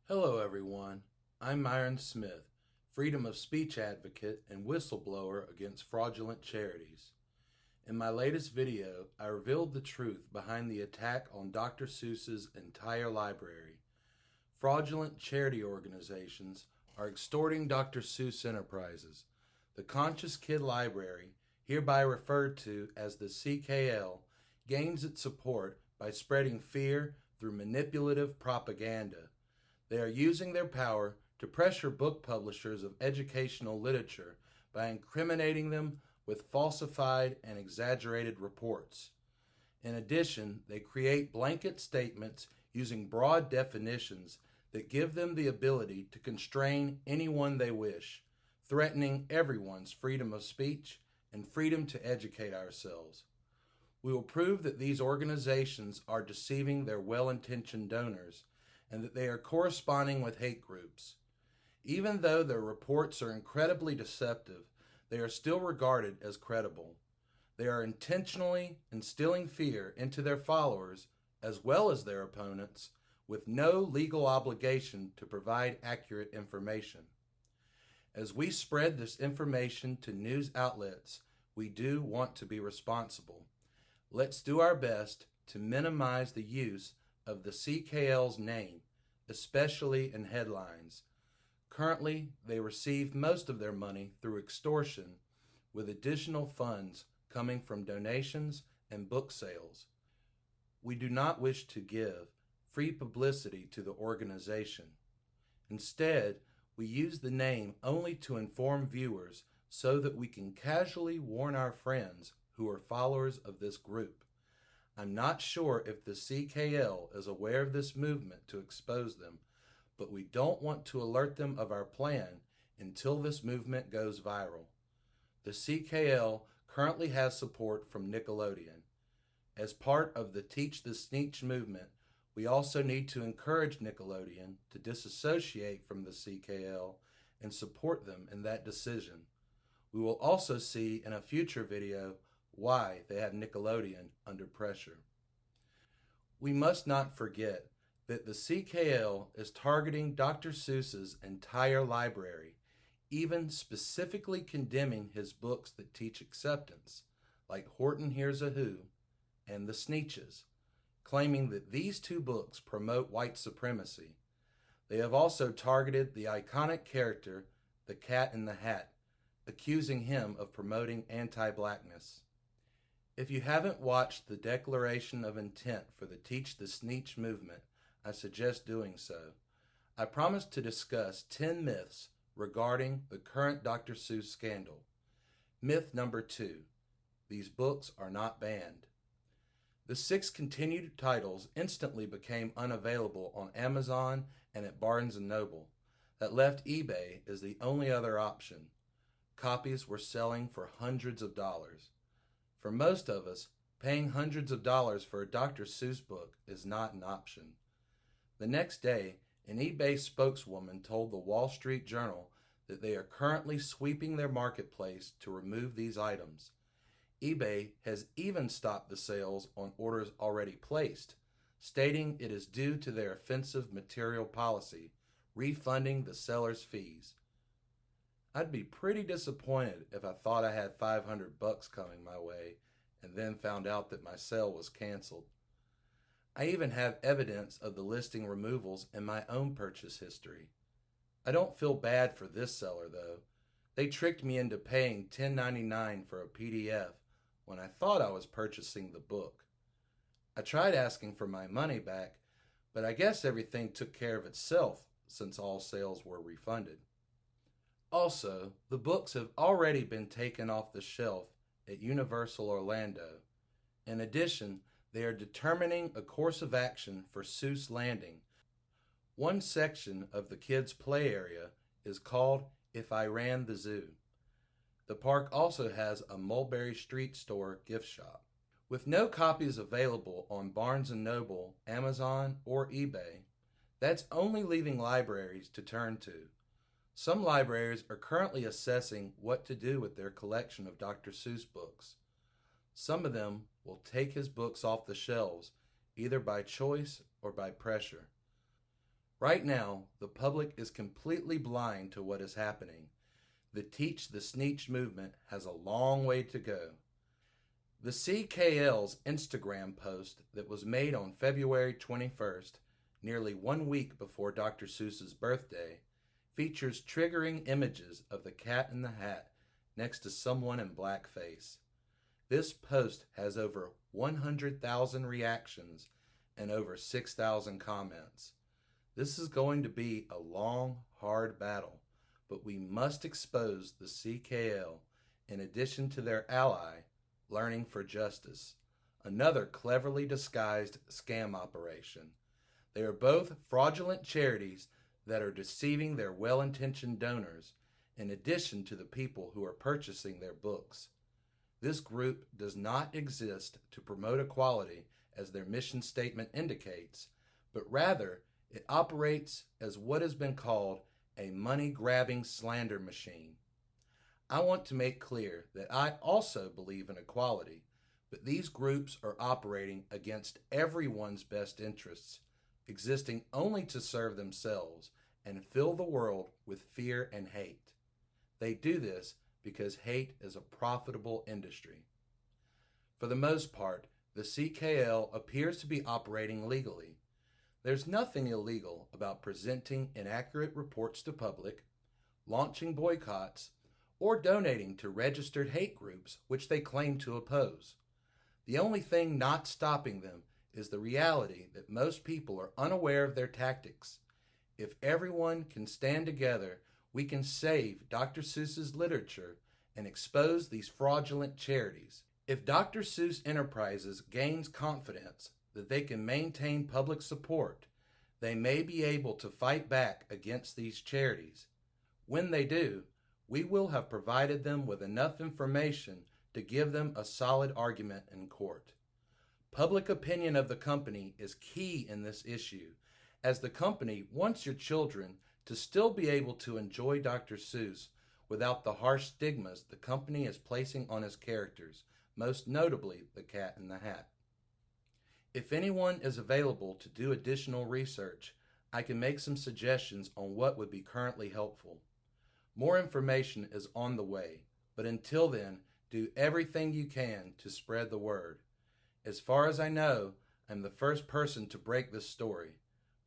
Hello, everyone. I'm Myron Smith, freedom of speech advocate and whistleblower against fraudulent charities. In my latest video, I revealed the truth behind the attack on Dr. Seuss's entire library. Fraudulent charity organizations are extorting Dr. Seuss Enterprises. The Conscious Kid Library, hereby referred to as the CKL, gains its support by spreading fear through manipulative propaganda. They are using their power to pressure book publishers of educational literature by incriminating them with falsified and exaggerated reports. In addition, they create blanket statements using broad definitions that give them the ability to constrain anyone they wish, threatening everyone's freedom of speech and freedom to educate ourselves. We will prove that these organizations are deceiving their well-intentioned donors and that they are corresponding with hate groups. Even though their reports are incredibly deceptive, they are still regarded as credible. They are intentionally instilling fear into their followers as well as their opponents with no legal obligation to provide accurate information. As we spread this information to news outlets, we do want to be responsible. Let's do our best to minimize the use of the CKL's name, especially in headlines. Currently, they receive most of their money through extortion, with additional funds coming from donations and book sales. We do not wish to give free publicity to the organization. Instead, we use the name only to inform viewers so that we can casually warn our friends who are followers of this group. I'm not sure if the CKL is aware of this movement to expose them, but we don't want to alert them of our plan until this movement goes viral. The CKL currently has support from Nickelodeon. As part of the Teach the Sneetch movement, we also need to encourage Nickelodeon to disassociate from the CKL and support them in that decision. We will also see in a future video why they have Nickelodeon under pressure. We must not forget that the CKL is targeting Dr. Seuss's entire library, even specifically condemning his books that teach acceptance, like Horton Hears a Who and The Sneetches, claiming that these two books promote white supremacy. They have also targeted the iconic character, the Cat in the Hat, accusing him of promoting anti-blackness. If you haven't watched the Declaration of Intent for the Teach the Sneetch movement, I suggest doing so. I promise to discuss 10 myths regarding the current Dr. Seuss scandal. Myth number 2, these books are not banned. The 6 continued titles instantly became unavailable on Amazon and at Barnes & Noble. That left eBay as the only other option. Copies were selling for hundreds of dollars. For most of us, paying hundreds of dollars for a Dr. Seuss book is not an option. The next day, an eBay spokeswoman told the Wall Street Journal that they are currently sweeping their marketplace to remove these items. eBay has even stopped the sales on orders already placed, stating it is due to their offensive material policy, refunding the seller's fees. I'd be pretty disappointed if I thought I had $500 coming my way and then found out that my sale was canceled. I even have evidence of the listing removals in my own purchase history. I don't feel bad for this seller though. They tricked me into paying $10.99 for a PDF when I thought I was purchasing the book. I tried asking for my money back, but I guess everything took care of itself since all sales were refunded. Also, the books have already been taken off the shelf at Universal Orlando. In addition, they are determining a course of action for Seuss Landing. One section of the kids' play area is called If I Ran the Zoo. The park also has a Mulberry Street store gift shop. With no copies available on Barnes & Noble, Amazon, or eBay, that's only leaving libraries to turn to. Some libraries are currently assessing what to do with their collection of Dr. Seuss books. Some of them will take his books off the shelves, either by choice or by pressure. Right now, the public is completely blind to what is happening. The Teach the Sneetch movement has a long way to go. The CKL's Instagram post that was made on February 21st, nearly 1 week before Dr. Seuss's birthday, features triggering images of the Cat in the Hat next to someone in blackface. This post has over 100,000 reactions and over 6,000 comments. This is going to be a long, hard battle, but we must expose the CKL in addition to their ally, Learning for Justice, another cleverly disguised scam operation. They are both fraudulent charities that are deceiving their well-intentioned donors, in addition to the people who are purchasing their books. This group does not exist to promote equality as their mission statement indicates, but rather it operates as what has been called a money-grabbing slander machine. I want to make clear that I also believe in equality, but these groups are operating against everyone's best interests, existing only to serve themselves and fill the world with fear and hate. They do this because hate is a profitable industry. For the most part, the CKL appears to be operating legally. There's nothing illegal about presenting inaccurate reports to public, launching boycotts, or donating to registered hate groups which they claim to oppose. The only thing not stopping them is the reality that most people are unaware of their tactics. If everyone can stand together, we can save Dr. Seuss's literature and expose these fraudulent charities. If Dr. Seuss Enterprises gains confidence that they can maintain public support, they may be able to fight back against these charities. When they do, we will have provided them with enough information to give them a solid argument in court. Public opinion of the company is key in this issue, as the company wants your children to still be able to enjoy Dr. Seuss without the harsh stigmas the company is placing on his characters, most notably the Cat in the Hat. If anyone is available to do additional research, I can make some suggestions on what would be currently helpful. More information is on the way, but until then, do everything you can to spread the word. As far as I know, I'm the first person to break this story.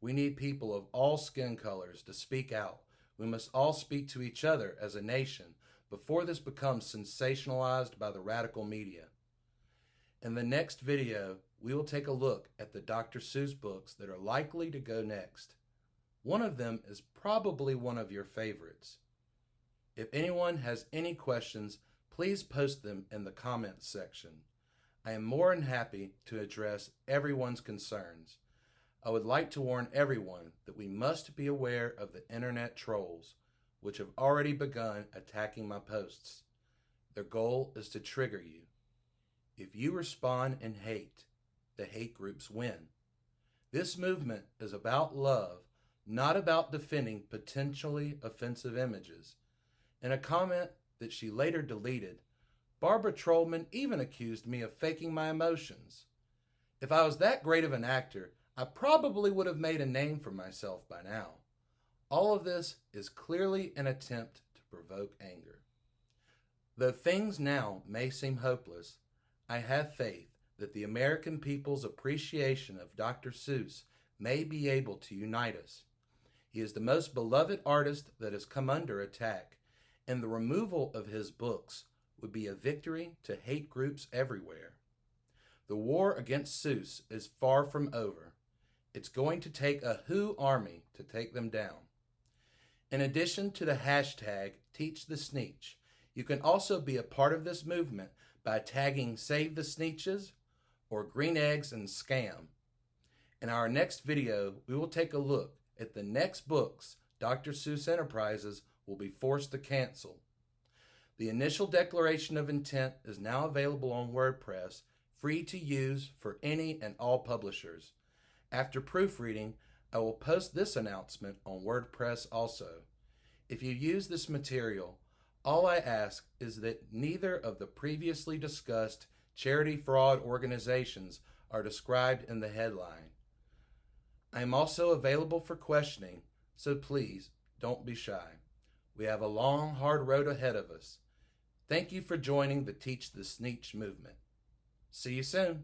We need people of all skin colors to speak out. We must all speak to each other as a nation before this becomes sensationalized by the radical media. In the next video, we will take a look at the Dr. Seuss books that are likely to go next. One of them is probably one of your favorites. If anyone has any questions, please post them in the comments section. I am more than happy to address everyone's concerns. I would like to warn everyone that we must be aware of the internet trolls, which have already begun attacking my posts. Their goal is to trigger you. If you respond in hate, the hate groups win. This movement is about love, not about defending potentially offensive images. In a comment that she later deleted, Barbara Trollman even accused me of faking my emotions. If I was that great of an actor, I probably would have made a name for myself by now. All of this is clearly an attempt to provoke anger. Though things now may seem hopeless, I have faith that the American people's appreciation of Dr. Seuss may be able to unite us. He is the most beloved artist that has come under attack, and the removal of his books would be a victory to hate groups everywhere. The war against Seuss is far from over. It's going to take a WHO army to take them down. In addition to the hashtag #TeachTheSneetch, you can also be a part of this movement by tagging Save the Sneetches or Green Eggs and Scam. In our next video, we will take a look at the next books Dr. Seuss Enterprises will be forced to cancel. The initial declaration of intent is now available on WordPress, free to use for any and all publishers. After proofreading, I will post this announcement on WordPress also. If you use this material, all I ask is that neither of the previously discussed charity fraud organizations are described in the headline. I am also available for questioning, so please don't be shy. We have a long, hard road ahead of us. Thank you for joining the Teach the Sneetch movement. See you soon.